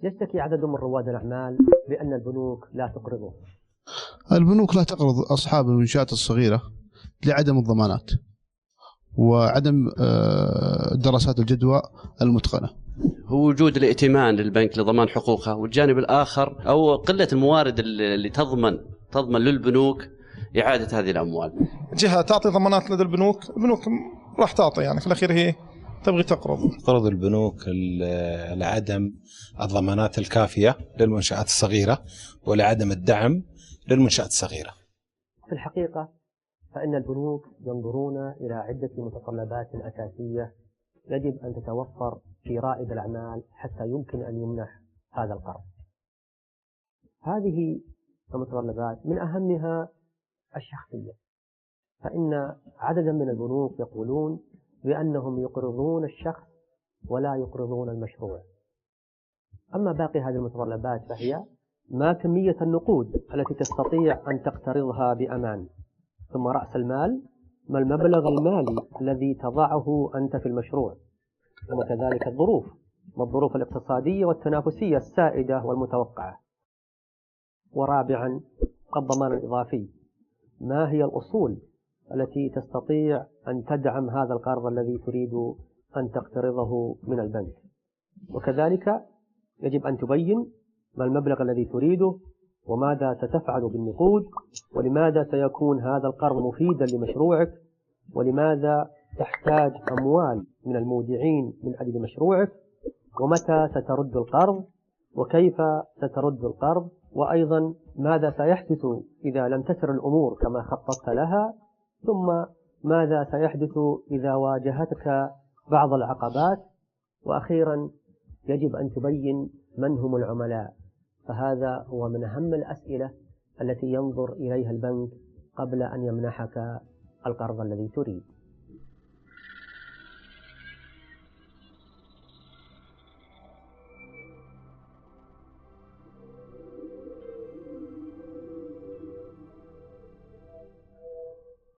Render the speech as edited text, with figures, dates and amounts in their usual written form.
يشتكي عدد من رواد الأعمال بأن البنوك لا تقرضه. البنوك لا تقرض أصحاب المنشآت الصغيرة لعدم الضمانات وعدم دراسات الجدوى المتقنة. هو وجود الائتمان للبنك لضمان حقوقها، والجانب الآخر أو قلة الموارد اللي تضمن للبنوك إعادة هذه الأموال. جهة تعطي ضمانات لدى البنوك راح تعطي، يعني في الأخير هي تبغي تقرض البنوك لعدم الضمانات الكافية للمنشآت الصغيرة ولعدم الدعم للمنشآت الصغيرة. في الحقيقة فإن البنوك ينظرون إلى عدة متطلبات أساسية يجب أن تتوفر في رائد الأعمال حتى يمكن أن يمنح هذا القرض. هذه المتطلبات من أهمها الشخصية، فإن عددا من البنوك يقولون بأنهم يقرضون الشخص ولا يقرضون المشروع. أما باقي هذه المتطلبات فهي ما كمية النقود التي تستطيع أن تقترضها بأمان، ثم رأس المال، ما المبلغ المالي الذي تضعه أنت في المشروع، ثم كذلك الظروف، ما الظروف الاقتصادية والتنافسية السائدة والمتوقعة، ورابعا الضمان الإضافي، ما هي الأصول التي تستطيع أن تدعم هذا القرض الذي تريد أن تقترضه من البنك، وكذلك يجب أن تبين ما المبلغ الذي تريده وماذا ستفعل بالنقود، ولماذا سيكون هذا القرض مفيدا لمشروعك، ولماذا تحتاج أموال من المودعين من أجل مشروعك، ومتى سترد القرض، وكيف سترد القرض، وأيضا ماذا سيحدث إذا لم تسر الأمور كما خططت لها، ثم ماذا سيحدث إذا واجهتك بعض العقبات، وأخيرا يجب أن تبين من هم العملاء. فهذا هو من أهم الأسئلة التي ينظر إليها البنك قبل أن يمنحك القرض الذي تريد.